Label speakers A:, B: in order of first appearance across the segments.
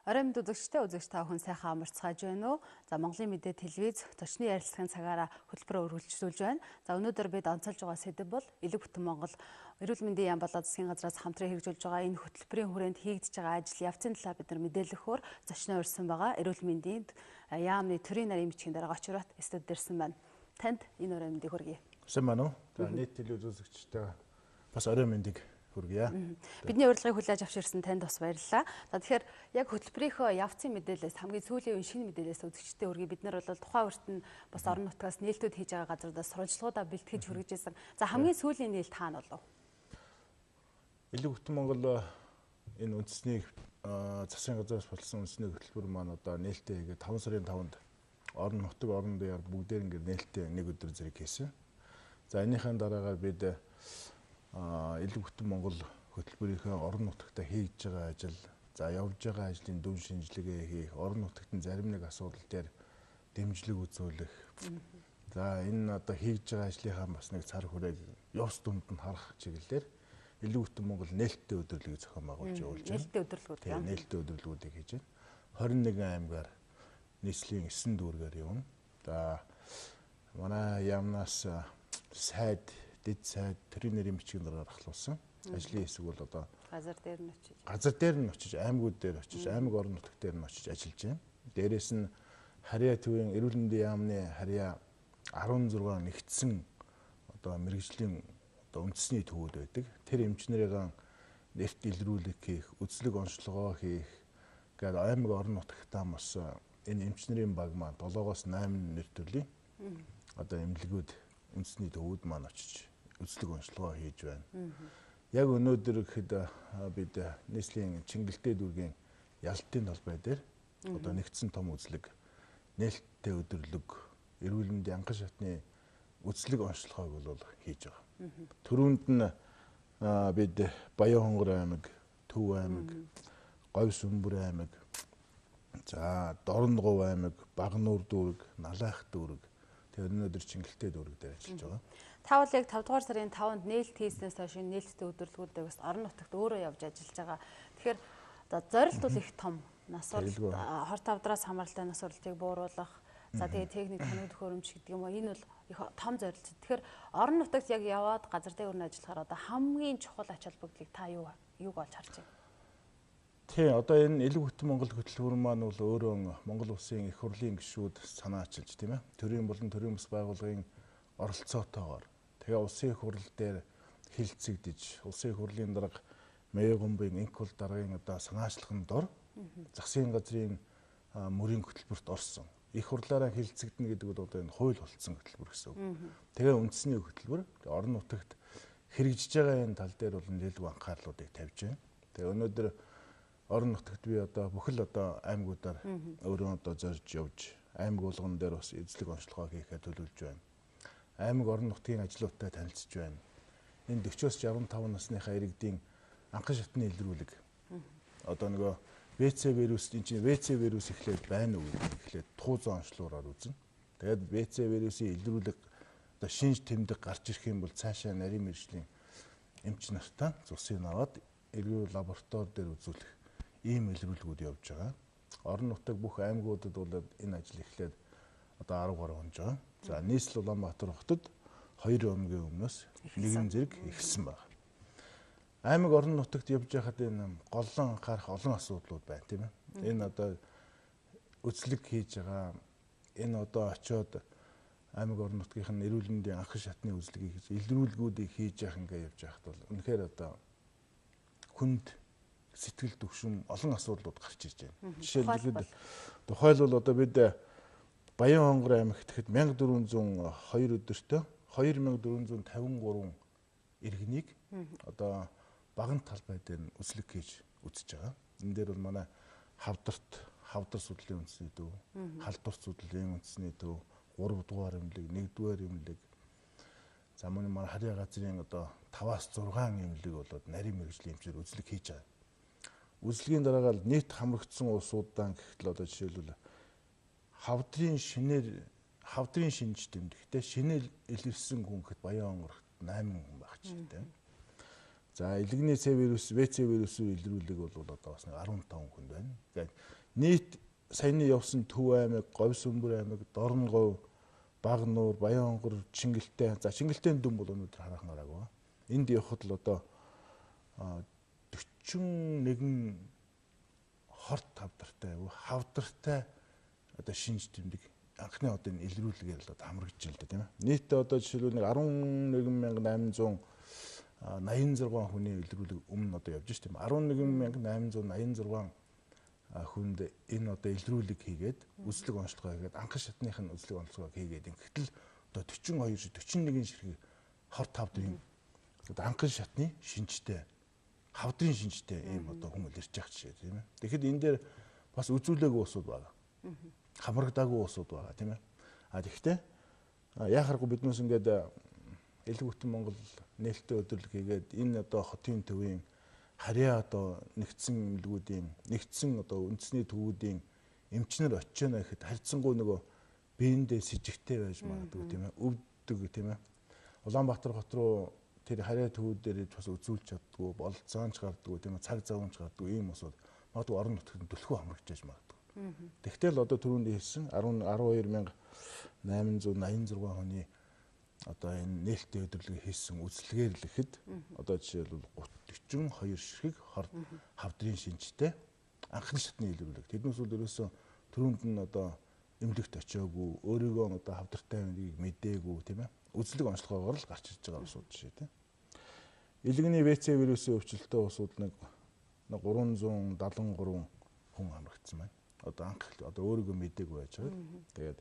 A: Оройн үзэгчтэй та хүн сайхан амарцгааж байна уу? За Монголын мэдээ телевиз зочны ярилцлагын цагаараа хөтөлбөрөөр үргэлжлүүлж байна. За өнөөдөр бид онцолж байгаа сэдэв бол Элэг бүтэн Монгол эрүүл мэндийн яам болоод засгийн газраас хамтран хэрэгжүүлж байгаа энэ хөтөлбөрийн хүрээнд хийгдэж байгаа ажил явцын талаар бид нар мэдээлэл өгөхөөр зочноо урьсан байгаа. Эрүүл мэндийн яамны төрийн нарийн бичгийн дарга Д.Очирбат студид ирсэн байна. Танд энэ оройн мэндийг хүргэе.
B: Сайн байна уу? За нийт телевиз үзэгчтэй бас оройн мэндийг хүргье.
A: Бидний урилгыг хүлээж авч ирсэн танд бас баярлалаа. За тэгэхээр яг хөтөлбөрийнхөө явцын мэдээлэлээс хамгийн сүүлийн үеийн шинэ мэдээлэлээс үзэгчтэй хүргэе. Бид нар бол тухайн үрт нь бас орон нутгаас нээлтүүд хийж байгаа газруудаас сурвалжлагуудаа бэлтгэж хүргэж байсан. За хамгийн сүүлийн нээлт хаана болов?
B: Элэг бүтэн Монгол энэ үндэсний засгийн газраас болсон үндэсний хөтөлбөр маань одоо нээлттэй хийгээд 5 сарын 5-нд орон нутаг орон даяар бүгдээр ингээд нээлттэй нэг өдөр зэрэг хийсэн. За энийхэн дараагаар бид Элэг бүтэн Монгол хөтөлбөрийнхөө орон нутагта хийж байгаа ажил, за явж байгаа ажлын дүн шинжилгээ хийх, орон нутагтын зарим нэг асуудал дээр дэмжлэг үзүүлэх. За энэ одоо хийж байгаа ажлынхаа бас нэг цар хүрээг явц дунд нь харах чиглэлээр Элэг бүтэн Монгол нээлттэй өдрөлгийг зохион байгуулж явуулж байна.
A: Нээлттэй өдрөлгүүд юм.
B: Нээлттэй өдрөлгүүдийг хийж байна. 21 аймгаар нийслэлийн 9 дүүргээр явна. За манай яамнаас сайд дэд сайд төрийн нарийн бичгийн дараагаар ахлуулсан. Ажлын хэсэг бол одоо газар дээр нь очиж, аймагуд дээр очиж, аймаг орон нутаг дээр нь очиж ажиллаж байна. Дээрээс нь харьяа төвийн эрүүл мэндийн яамны харьяа 16 нэгдсэн одоо мэрэгжлийн одоо үндэсний төвүүд байдаг. Тэр эмчнэрийн нефт илрүүлэг хийх, үзлэг онцлогоо хийх гэдэг аймаг орон нутагтаа бас энэ эмчнэрийн баг маань 7-8 нэр төрлийн одоо эмнэлгүүд үндэсний төвүүд маань очиж үзлэг онцлогоо хийж байна. Яг өнөөдөр гэхэд бид нийслэлийн Чингэлтэй дүүргийн ялалтын талбай дээр одоо нэгдсэн том үзлэг нээлттэй өдөрлөг эрүүл мэндийн анган шатны үзлэг онцлогоог бол хийж байгаа. Төрөнд нь бид Баян-Хонгор аймаг, Төв аймаг, Говьсүмбэр аймаг, за Дорногов аймаг, Багнуур дүүрэг, Налайх дүүрэг, тэгээд өнөөдөр Чингэлтэй дүүрэг дээр ажиллаж байгаа.
A: Та бол яг 5 дугаар сарын 5-нд нээлт хийснээс хойш нээлттэй өдөрлгүүдээ бас орон нутагт өөрөө явж ажиллаж байгаа. Тэгэхээр одоо зорилт бол их том. Насвар хор тавдраас хамааралтай насварлтыг бууруулах, за тэгээд техник тоног төхөөрөмж гэдэг юм уу, энэ бол их том зорилт. Тэгэхээр орон нутагт яг яваад газар дээр өрнө ажиллахаар одоо хамгийн чухал ач холбогдлыг та юуг олж харж байна?
B: Тий, одоо энэ Элэг бүтэн Монгол хөтөлбөр маань бол өөрөө Монгол улсын их хурлын гишүүд санаа ачилж тийм ээ. Төрийн болон төрийн бас байгууллагын оролцоотойгоор тэгээ улсын их хурл дээр хилцэгдэж, улсын их хурлын дарга Мэйгомбын инкул даргын одоо санаачлахын дор засгийн газрын мөрийн хөтөлбөрт орсон. Их хурлаараа хилцэгдэнэ гэдэг бол одоо энэ хууль болцсон хөтөлбөр гэсэн үг. Тэгээ үндэсний хөтөлбөр орон нутагт хэрэгжиж байгаа энэ тал дээр бол нэлээд анхаарлуудыг тавьж байна. Тэгээ өнөөдөр орон нутагт би одоо бүхэл одоо аймагуудаар өөрөө одоо зорж явж, аймаг болгон дээр бас эзлэг онцлогоо хийхэд төлөвлөж байна. Аймаг орон нутгийн ажлуудтай танилцж байна. Энэ 40-оос 65 насныхаа иргэдийн анхан шатны илрүүлэг. Одоо нөгөө ВЦ вирус энэ чинь ВЦ вирус эхлээд байна уу гэхлээр туузан онцлогоор үзнэ. Тэгээд ВЦ вирусын илрүүлэг одоо шинж тэмдэг гарч ирэх юм бол цаашаа нарийн мэргэжлийн эмч нартаа цусын аваад эргүү лаборатори дээр үзүүлэх ийм илрүүлгүүд явж байгаа. Орон нутаг бүх аймагуудад бол энэ ажил эхлээд одоо 10 гаруй онж байгаа. За нийслэл Улаанбаатар хотод 2 өдрийн өмнөөс нэгэн зэрэг эхэлсэн байна. Аймаг орон нутагт явж байхад энэ голлон анхаарах олон асуудлууд байна тийм ээ. Энэ одоо үзлэг хийж байгаа, энэ одоо очиод аймаг орон нутгийнх нь эрүүл мэндийн анхан шатны үзлэгийг илрүүлгүүдийг хийж явах ингээ явж байхад бол үнэхээр одоо хүнд сэтгэл төвшин олон асуудлууд гарч ирж байна. Жишээлбэл тухайлбал одоо бид Баян-Хонгор аймагт гэхэд 1402 өдөртөө 2453 иргэнийг одоо баган талбай дээр нь үзлэг хийж үзэж байгаа. Энэ дээр бол манай хавдар судлалын үндэсний төв, халдвар судлалын үндэсний төв, 3 дугаар эмнэлэг, 1 дугаар эмнэлэг. За манай харьяа газрын одоо 5-аас 6 эмнэлэг болоод нарийн мэргэжлийн эмчээр үзлэг хийж байгаа. Үзлэгийн дараагаар нийт хамрагдсан улсуудаа гэхтэл одоо жишээлбэл хавдрын шинж тэмдэгтэй шинээр илэрсэн хүн гэхэд Баян-Хонгорт 8 хүн байх ч тийм. За элэгний ВЦ вирусыг илрүүлэг бол одоо бас 15 хүн байна. нийт саяны явсан Төв аймаг, Говьс Өмбөр аймаг, Дорногов, Багнуур, Баянгор, Чингэлтэй. За Чингэлтийн дүн бол өнөөдөр хараахан гараагүй. Энд явхад л одоо 41 хорт хавдартай, хавдартай одоо шинж тэмдэг анхны одоо энэ илрүүлгээр л одоо хамрагдж байна л да тийм ээ. Нийтдээ одоо жишээлбэл 11,886 хүний илрүүлэг өмнө одоо явж шүү дээ. 11,886 хүнд энэ одоо илрүүлэг хийгээд үзлэг онцлогоо хийгээд анхан шатных нь үзлэг онцлогоо хийгээд ингэтэл одоо 41 ширхэг хорт хавдрын одоо анхан шатны шинжтэй хавдрын шинжтэй ийм одоо хүмүүс ирж байгаа жишээ тийм ээ. Тэгэхэд энэ дээр бас үзүүлээгүй усуд байна. Хамрагдаагүй усуд байгаа тийм ээ. Тэгэхдээ яхахгүй биднээс ингээд Элэг бүтэн Монгол нээлттэй өдөрлөг хийгээд энэ одоо хотын төвийн харьяа одоо нэгдсэн одоо үндэсний төвүүдийн эмчнэр очиж байна гэхэд харьцангуй нөгөө биендээ сэжигтэй байж магадгүй тийм ээ. Өвддөг тийм ээ. Улаанбаатар хот руу тэр харьяа төвүүд дээр бас үзүүлж чаддгүй, бололцоонч гардгүй тийм ээ. Цаг завынч гардгүй ийм усууд магадгүй орон нутгад түлхүү хамрагдаж магадгүй. Тэгтэл одоо түрүүнд хэлсэн 12,886 хүний одоо энэ нээлттэй өдөрлөг хийсэн үзлэгээр л ихэд одоо жишээлбэл 42 ширхэг хавдрын шинжтэй анхны шатны илрүүлэг. Тэднээс бол ерөөсөө түрүүнд нь одоо эмнэлэгт очиагүй, өөрийгөө одоо хавдартай байгааг мэдээгүй тийм ээ. Үзлэг онцлогоогоор л гарч ирж байгаа усуд жишээ тийм. Илгэний ВЦ вирусын өвчлөлтөө усуд нэг 373 хүн хамрагдсан байна. Одоо анх одоо өөрийгөө мэдээгүй байж байгаа. Тэгээд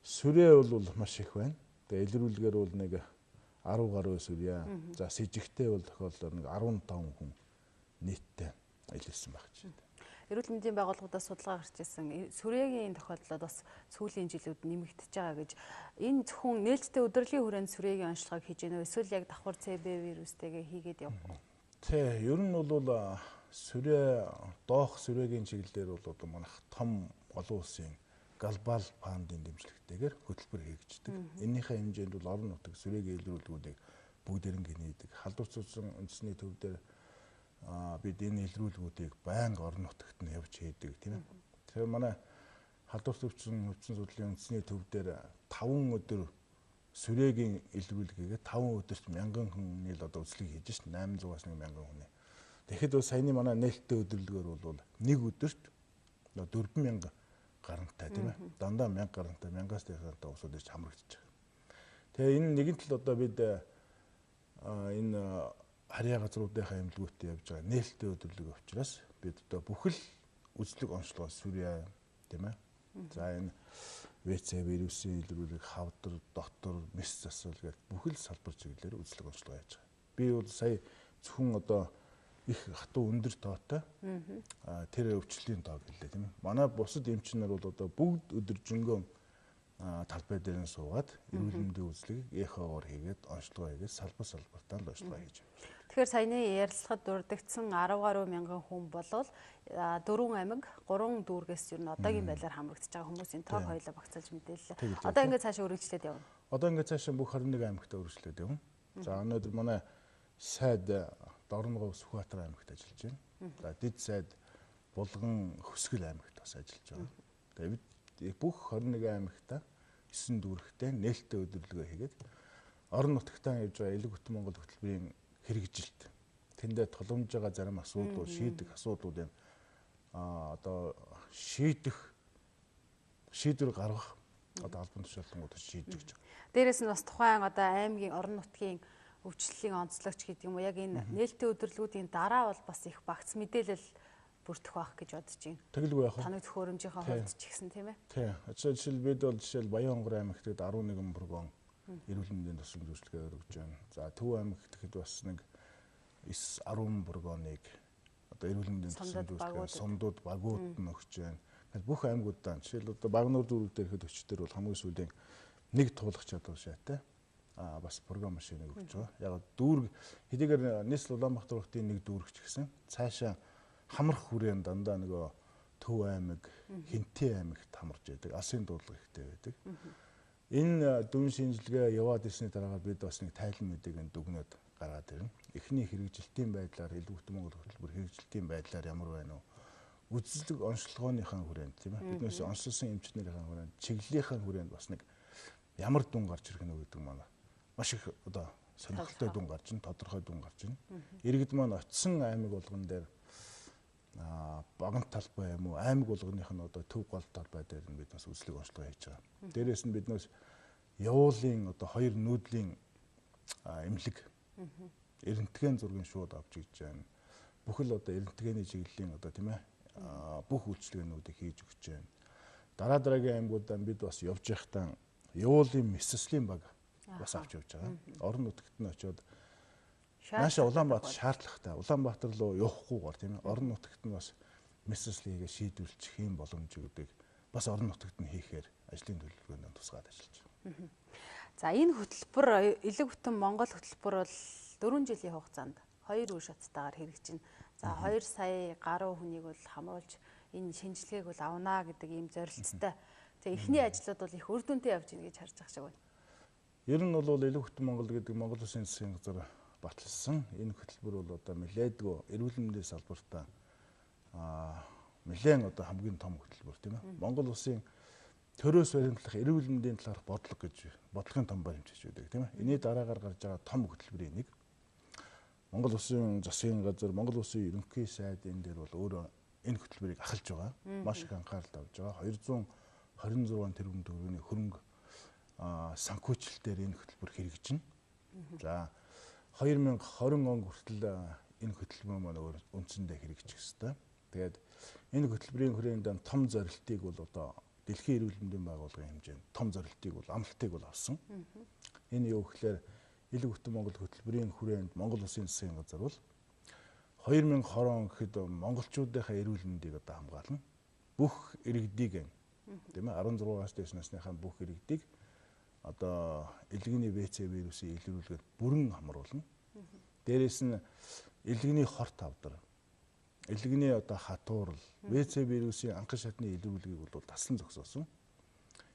B: сүрээ бол маш их байна. Тэгээ илрүүлгээр бол нэг 10 гаруй сүрья. За сэжигтэй бол тохиолдолд нэг 15 хүн нийтдээ илэрсэн байх жишээ.
A: Эрүүл мэндийн байгууллагуудаас судалгаа гарч ирсэн. Сүрээгийн тохиолдлууд бас сүүлийн жилүүд нэмэгдэж байгаа гэж. Энэ зөвхөн нээлттэй өдрөлийн хүрээнд сүрээгийн онцлогыг хийж гэнэ үү? Эсвэл яг давхар ЦБ вирустэйгээ хийгээд явах уу? Тий,
B: ер нь бол сүрээ доох сүрээгийн чиглэлээр бол одоо манайх том олон улсын глобал фандын дэмжлэгтэйгээр хөтөлбөр хийгддэг. Энийхээ хэмжээнд бол орон нутаг сүрээгийн илрүүлгүүдийг бүгдээрэн гинийдэг. Халдварцуулсан үндэсний төв дээр бид энэ илрүүлгүүдийг байнга орон нутагт нь явж хийдэг тийм ээ. Тэгэхээр манай халдварцуулсан өвчин судлалын үндэсний төв дээр 5 өдөр сүрээгийн илрүүлгээгээ 5 өдөрт 1000 хүний л одоо үзлэг хийж шин 800-аас 1000 хүний. Тэгэхэд бол саяны манай нээлттэй өдөрлөгөөр бол нэг өдөрт 4000 гарантай тийм ээ. Дандаа 1000 гарантай 1000-аас дээш гарантай усууд ирж хамрагдаж байгаа. Тэгээ энэ нэгэн тал одоо бид энэ харьяа газруудынхаа эмнэлгүүтээ явж байгаа нээлттэй өдөрлөг учраас бид одоо бүхэл үзлэг онцлогоо сүрья тийм ээ. За энэ ВЦ вирусын илрүүлэг, хавдар, дотор, мэс засвал гэх бүхэл салбар чиглэлээр үзлэг онцлогоо яаж байгаа. Би бол сая зөвхөн одоо их хатуу өндөр тоотой тэр өвчлөлийн тоог хэллээ тийм ээ. Манай бусад эмчнэр бол одоо бүгд өдөржингөө талбай дээр нь суугаад эрүүл мэндийн үзлэгийг эхоогоор хийгээд онцлогоо хийгээд салбартаа л онцлогоо хийж байна.
A: Тэгэхээр саяны ярилцлагад дурддагдсан 10 гаруй мянган хүн болвол 4 аймаг 3 дүүргээс юу н одоогийн байдлаар хамрагдаж байгаа хүмүүсийн тоог хоёулаа багцааж мэдээллээ. Одоо ингээд цаашаа үргэлжлээд явна.
B: Одоо ингээд цаашаа бүх 21 аймагтаа үргэлжлээд явна. За өнөөдөр манай сайд Дорногов Сүхбаатар аймагт ажиллаж байна. За Дэд сайд Булган Хөсгөл аймагт бас ажиллаж байгаа. Тэгээд бид бүх 21 аймагтаа 9 дүүрэгтэй нээлттэй өдөрлөгөө хийгээд орон нутагтаа явж байгаа Элэг бүтэн Монгол хөтөлбөрийн хэрэгжилт тэндээ тулгамж байгаа зарим асуудлууд шийдэх асуудлуудыг одоо шийдвэр гаргах одоо албан тушаалтангууд шийдэж гэж байна.
A: Дээрээс нь бас тухайн одоо аймгийн орон нутгийн өвчлөлийн онцлогч гэдэг юм уу яг энэ нээлттэй өдөрлгүүдийн дараа бол бас их багц мэдээлэл бүрдэх байх гэж бодож байна.
B: Тэгэлгүй яах вэ?
A: Таныг төхөөрөмжийнхаа хувьд ч гэсэн тийм ээ.
B: Тий. Жишээл бид бол жишээл Баянгор аймагт 11 бургон эрүүл мэндийн тусламж үйлчилгээ өргөж байна. За Төв аймагт гэхэд бас нэг 9-10 бургоныг одоо эрүүл мэндийн тусламж үйлчилгээ сумдууд багууд нь өгч байна. Тэгэхээр бүх аймагуудаа жишээл одоо Багнуур дүүрэг дээр ихэд өчтөр бол хамгийн сүүлийн нэг туулах чадвар шаатай бас бургон машиныг өгч байгаа. Яг дүүрэг хэдийгээр нийслэл Улаанбаатар хотын нэг дүүрэгч гэсэн цаашаа хамрах хүрээнд дандаа нөгөө Төв аймаг, Хинтээ аймагт хамарч байдаг. Алсын дуудлага ихтэй байдаг. Энэ дүн шинжилгээ яваад ирсний дараагаар бид бас нэг тайлан мэдээг дүгнээд гаргаад ирнэ. Эхний хэрэгжилтийн байдлаар Элэг бүтэн Монгол хөтөлбөр хэрэгжилтийн байдлаар ямар байна уу? үзлэг онцлогооныхаа хүрээнд тийм ээ биднээс онцлсон эмчнэрийн хүрээнд чиглэлийнхаа хүрээнд бас нэг ямар дүн гарч ирэх нь гэдэг маань маш их одоо сонирхолтой дүн гарч ин тодорхой дүн гарч ин иргэд маань очисон аймаг болгон дээр баган талбай юм уу аймаг болгоных нь одоо төв гол талбай дээр нь бид бас үзлэг онцлого хийж байгаа. Дээрээс нь биднээс явуулын одоо хоёр нүүдлийн эмнэлэг эрентгэн зургийн шууд авч иж байна. Бүхэл одоо эрентгэний чиглэлийн одоо тийм ээ бүх үйлчлэгээнүүдийг хийж өгч байна. Дараагийн аймагуудаа бид бас явж байхдаа явуулын мэсэслийн баг бас авч явж байгаа. Орон нутагт нь очиод нааша Улаанбаатар шаардлагатай. Улаанбаатар руу явахгүйгээр тийм ээ орон нутагт нь бас мэсэслийгээ шийдвэрлэх юм боломж өгдөг. Бас орон нутагт нь хийхээр ажлын төлөвлөгөөнд тусгаад ажиллаж байна.
A: За энэ хөтөлбөр элэг бүтэн Монгол хөтөлбөр бол 4 жилийн хугацаанд 2 үе шаттайгаар хэрэгжинэ. За 2 сая гаруй хүнийг бол хамруулж энэ шинжилгээг бол авнаа гэдэг ийм зорилттой. За эхний ажлууд бол их үр дүнтэй явж гин гэж харж байгаа шиг байна.
B: Ер нь бол элэг бүтэн Монгол гэдэг Монгол Улсын засгийн газар баталсан энэ хөтөлбөр бол одоо нэлээдгүй эрүүл мэндийн салбартаа нэлээд одоо хамгийн том хөтөлбөр тийм ээ. Монгол Улсын төрөөс баримтлах эрүүл мэндийн талаарх бодлогын том баримтч байдаг тийм ээ. Энийн дараагаар гарч байгаа том хөтөлбөрийн нэг. Монгол Улсын засгийн газар, Монгол Улсын ерөнхий сайд энэ дээр бол өөрөө энэ хөтөлбөрийг ахалж байгаа. Маш их анхаарал тавьж байгаа. 226 тэрбум төгрөгийн хөрөнгө санхүүжилтээр энэ хөтөлбөр хэрэгжинэ. За 2020 он хүртэл энэ хөтөлбөр маань үндсэндээ хэрэгжих ёстой. Тэгээд энэ хөтөлбөрийн хүрээнд том зорилтыг бол одоо Дэлхийн эрүүл мэндийн байгууллагын хэмжээнд том зорилтыг бол амлалтыг бол авсан. Энэ юу гэхээр элэг бүтэн Монгол хөтөлбөрийн хүрээнд Монгол Улсын засгийн газар бол 2020 он гэхэд монголчуудынхаа эрүүл мэндийг одоо хамгаална. Бүх иргэдийг тийм ээ 16-аас дээш насныхаа бүх иргэдийг одоо элэгний ВЦ вирусын илрүүлгээр бүрэн хамруулна. Дээрээс нь элэгний хорт авдар, элэгний одоо хатуурал, ВЦ вирусын анхан шатны илрүүлгийг бол таслан зогсоосон,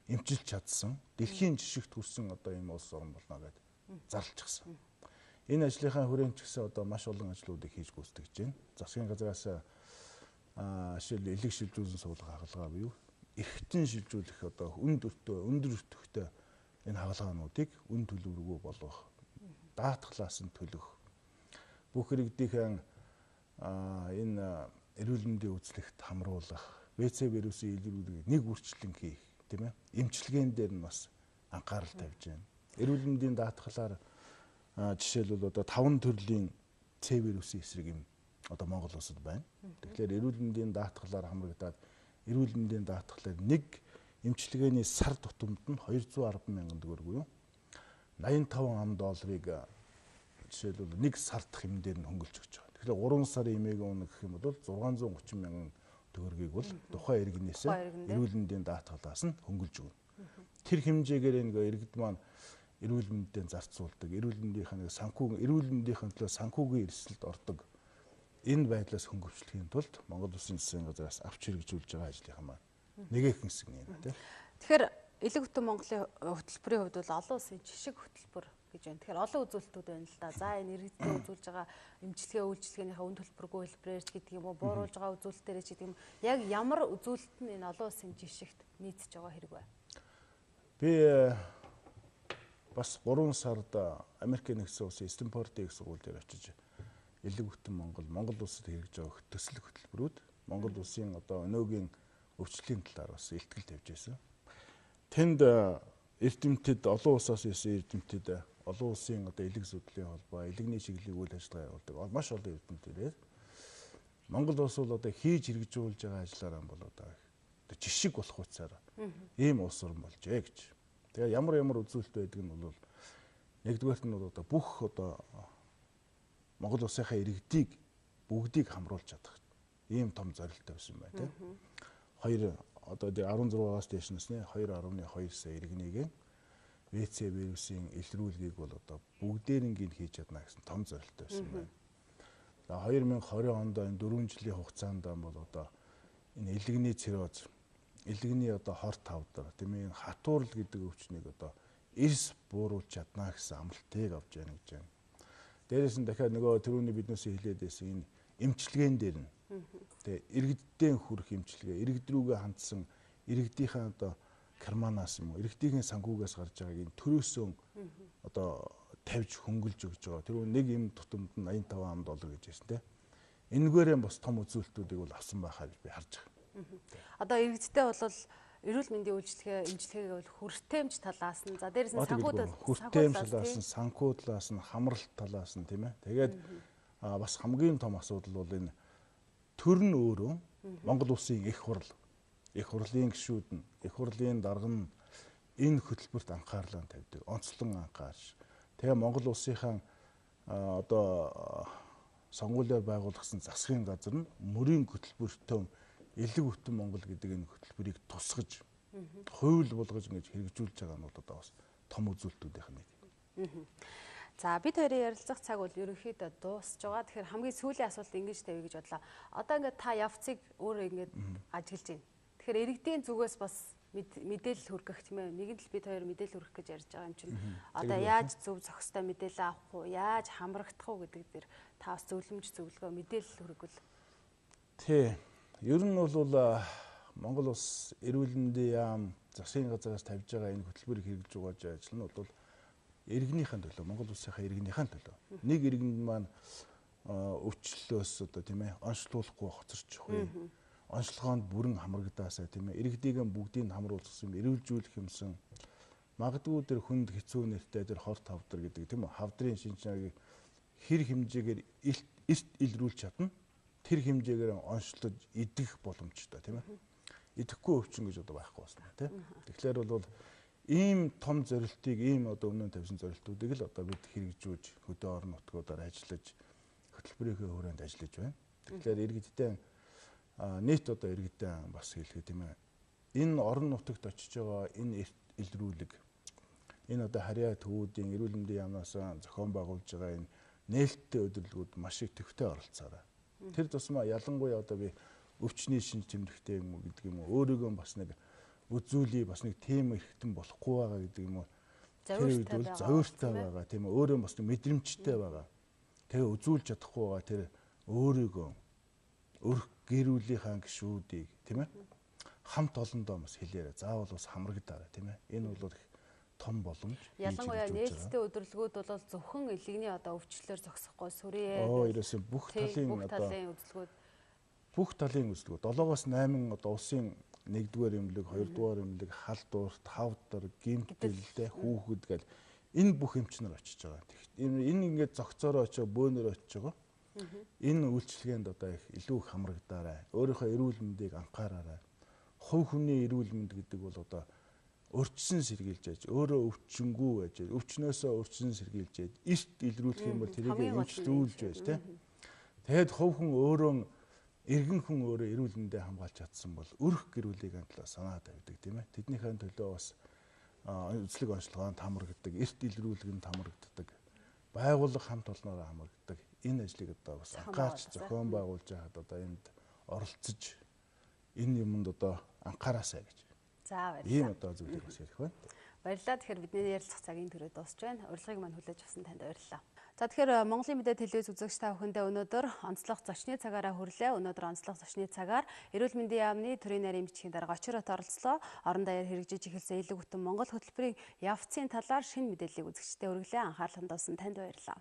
B: эмчилж чадсан, дэлхийн жишгт хүрсэн одоо ийм улс орн болно гэдэг зарлчихсан. Энэ ажлынхаа хүрээнд ч гэсэн одоо маш олон ажлуудыг хийж гүйцэтгэж байна. Засгийн газраас элэг шилжүүлсэн суулгах хагалгаа буюу эргэтэн шилжүүлэх одоо өндөр өртөгтэй энэ хагалгаануудыг үн төлөвлөгөө болгох, даатгалаас нь төлөх, бүх иргэдийн энэ эрүүл мэндийн үзлэгт хамруулах, ВЦ вирусын илрүүлгийг нэг үрчлэн хийх, тийм ээ. Эмчилгээнд дээр нь бас анхаарал тавьж байна. Эрүүл мэндийн даатгалаар жишээлбэл одоо 5 төрлийн С вирусын эсрэг юм одоо Монгол улсад байна. Тэгэхээр эрүүл мэндийн даатгалаар хамрагдаад эрүүл мэндийн даатгалаар нэг эмчилгээний сар тутамд нь 210 мянган төгрөг буюу $85 жишээлбэл нэг сард хэмнээр нь хөнгөлж өгч байгаа. Тэгэхээр 3 сарын эмээгийн үнэ гэх юм бол 630 мянган төгрөгийг бол тухайн иргэнээс эрүүл мэндийн даатгалаас нь хөнгөлж өгнө. Тэр хэмжээгээр нэг иргэд маань эрүүл мэндэд зарцуулдаг, эрүүл мэндийнхаа нэг эрүүл мэндийнхаа төлөө санхүүгийн эрсдэлд ордог энэ байдлаас хөнгөвчлөхийн тулд Монгол Улсын засгийн газраас авч хэрэгжүүлж байгаа ажлынхаа маань нэг хэсэг нь юм тийм.
A: Тэгэхээр элэг бүтэн Монголын хөтөлбөрийн хувьд бол олон улсын жишг хөтөлбөр гэж байна. Тэгэхээр олон үзүүлэлтүүд байна л да. За энэ иргэдэд үзүүлж байгаа эмчилгээ үйлчилгээнийхээ үн төлбөргүй хэлбэрээр ч гэдэг юм уу, бууруулж байгаа үзүүлэлтээрээ ч гэдэг юм. Яг ямар үзүүлэлт нь энэ олон улсын жишгт нийцж байгаа хэрэг вэ?
B: Би бас 3 сард Америкийн нэгдсэн улсын Стэнфордын их сургууль дээр очиж элэг бүтэн Монгол улсад хэрэгжиж байгаа төсөл хөтөлбөрүүд Монгол улсын одоо өнөөгийн өвчлөлийн талаар бас илтгэл тавьж байсан. Тэнд эрдэмтэд олон улсаас ирсэн эрдэмтэд олон улсын одоо элэг зүтлийн холбоо, элэгний чиглэлийн үйл ажиллагаа явуулдаг маш олон эрдэмтдээр Монгол улс бол одоо хийж хэрэгжүүлж байгаа ажлаараа бол одоо жишг болох утсаар ийм улс орн болжээ гэж. Тэгээ ямар үзүүлэлт байдаг нь бол нэгдүгээрт нь бол одоо бүх одоо Монгол улсынхаа иргэдийг бүгдийг хамруулж чадах ийм том зорилт тавьсан байна тийм. Одоо 16-аас дээш насны 2.2 сая иргэнийг ВЦ вирусын илрүүлгийг бол одоо бүгдээрингийн хийж чадна гэсэн том зорилт тавьсан байна. За 2020 онд энэ 4 жилийн хугацаанд бол одоо энэ элэгний цирроз, элэгний одоо хорт тавдар, тийм ээ хатуурал гэдэг өвчнийг одоо эрс бууруулж чадна гэсэн амлалтыг авч яана гэж байна. Дээрээс нь дахиад нөгөө түрүүний биднээс хэлээд байсан энэ эмчилгээнд дээр нь Тэгээ иргэддээ хүрэх эмчилгээ, иргэд рүүгээ хандсан иргэдийнхээ одоо карманаас юм уу, иргэдийн санхугаас гарч байгааг энэ төрөөсөө одоо тавьж хөнгөлж өгж байгаа. Тэр нэг юм тутамд нь $85 гэж байсан тийм. Энэгээрээ бас том үзүүлэлтүүдийг бол авсан байхаа би харж байгаа.
A: Одоо иргэдтэй бол эрүүл мэндийн үйлчилгээ, эмчилгээг бол хүртээмж талаас нь, за дээрээс нь
B: хүртээмж талаас нь, санхүү талаас нь, хамралт талаас нь тийм ээ. Тэгээд бас хамгийн том асуудал бол энэ төр нь өөрөө Монгол улсын их хурлын гишүүд нь, их хурлын дарга нь энэ хөтөлбөрт анхаарлаа тавьдаг, онцлон анхаарч. Тэгээ Монгол улсынхаа одоо сонгуулиар байгуулсан засгийн газар нь мөрийн хөтөлбөртөө элэг бүтэн Монгол гэдэг энэ хөтөлбөрийг тусгаж, хууль болгож ингэж хэрэгжүүлж байгаа нь одоо бас том үзүүлэлтүүдийнх нь нэг.
A: За бид хоёрын ярилцах цаг бол ерөнхийдөө дуусж байгаа. Тэгэхээр хамгийн сүүлийн асуулт ингэж тавья гэж бодлоо. Одоо ингээд та явцыг өөрөө ингээд ажиглаж байна. Тэгэхээр иргэдийн зүгээс бас мэдээлэл хүргэх тийм ээ. Нэгэн л бид хоёр мэдээлэл хүргэх гэж ярьж байгаа юм чинь. Одоо яаж зөв зохистой мэдээлэл авах уу, яаж хамрагдах уу гэдэг дээр та бас зөвлөмж зөвлөгөө мэдээлэл хүргвэл.
B: Тий. Ер нь бол Монгол улс эрүүл мэндийн яам засгийн газраас тавьж байгаа энэ хөтөлбөрийг хэрэгжиж байгаа ажил нь бол иргэнийхэн төлөө, Монгол улсынхаа иргэнийхэн төлөө. Нэг иргэн маань өвчлөлөөс одоо тийм ээ онцлуулахгүй хоцорчих вэ. Онцлогоонд бүрэн хамрагдаасаа тийм ээ иргэдийг бүгдийг хамруулсан юм, эрүүлжүүлэх юмсан. Магадгүй тэр хүнд хэцүү нэртэй тэр хорт хавдар гэдэг тийм үү хавдрын шинжлэгийг хэр хэмжээгээр эрт илрүүлж чадна. Тэр хэмжээгээр онцлож идэх боломжтой тийм ээ. Идэхгүй өвчин гэж одоо байхгүй байна тийм. Тэгэхээр бол ийм том зорилтыг ийм одоо өмнө нь тавьсан зорилтуудыг л одоо бид хэрэгжүүлж хөдөө орон нутгуудаар ажиллаж хөтөлбөрийнхөө хүрээнд ажиллаж байна. Тэгэхээр иргэдтэй нийт одоо иргэдтэй бас хэлэхэд тийм ээ. Энэ орон нутагт очиж байгаа энэ илрүүлэг энэ одоо харьяа төвүүдийн эрүүл мэндийн яамнаас зохион байгуулж байгаа энэ нээлттэй удирдлагууд маш их төвтэй оролцоорой. Тэр тусмаа ялангуяа одоо би өвчний шинж тэмдэгтэй юм уу гэдэг юм уу өөрийгөө бас нэг үзүүлээ бас нэг тийм эрхтэн болохгүй байгаа гэдэг юм уу тэр үед бол зовиртой байгаа тийм ээ өөрөө бас мэдрэмжтэй байгаа. Тэгээ үзүүлж чадахгүй байгаа тэр өөрийгөө өрх гэр бүлийнхаа гишүүдийг тийм ээ хамт олондоо бас хэлээрэй. Заавал бас хамрагдаарай тийм ээ. Энэ бол их том боломж.
A: Ялангуяа нээлттэй удирдлагууд бол зөвхөн элэгний одоо өвчлөлөөр зогсохгүй сүрээ.
B: Ерөөсөө бүх талын үзлэгүүд 7-8 одоо улсын 1-р эмнэлэг, 2-р эмнэлэг, халдварт, хавдар, гэмтэлтэй, хүүхэд гэл энэ бүх эмчнэр очиж байгаа. Энэ ингээд зогцоороо очиж бөөнөр очиж байгаа. Энэ үйлчлэгээнд одоо их илүү их хамрагдаарай. Өөрийнхөө эрүүл мэндийг анхаараарай. Хувь хүний эрүүл мэнд гэдэг бол одоо өрчсөн сэргийлж яаж, өөрөө өвчнгүй байж, өвчнөөсөө өрчсөн сэргийлж яаж, эрт илрүүлэх юм бол тэрийг эмчлүүлж байж тийм. Тэгэхэд хувь хүн өөрөө иргэн хүн өөрөө эрүүл мэндээ хамгаалж чадсан бол өрх гэр бүлийн төлөө санаа тавьдаг тийм ээ. Тэднийхэн төлөө бас үзлэг онцлогоонд хамрагддаг, эрт илрүүлгэнд хамрагддаг, байгууллага хамт олноороо хамрагддаг. Энэ ажлыг одоо бас анхаарч зохион байгуулж байхад одоо энд оролцож энэ юмд одоо анхаараасай гэж.
A: За баярлалаа.
B: Ийм одоо зүйлийг бас ярих байна.
A: Баярлалаа. Тэгэхээр бидний ярилцах цагийн түрүү дуусч байна. Урилгыг мань хүлээж авсан танд баярлалаа. За тэгэхээр Монголын мэдээ телевиз үзэгч та бүхэндээ өнөөдөр онцлог зочны цагаараа хүрлээ. Өнөөдөр онцлог зочны цагаар эрүүл мэндийн яамны төрийн нарийн бичгийн дарга Д.Очирбат Онцлох орон даяар хэрэгжиж эхэлсэн элэг бүтэн Монгол хөтөлбөрийн явцын талаар шинэ мэдээллийг үзэгчдэд өргөлөө. Анхаарал хандуулсан танд баярлалаа.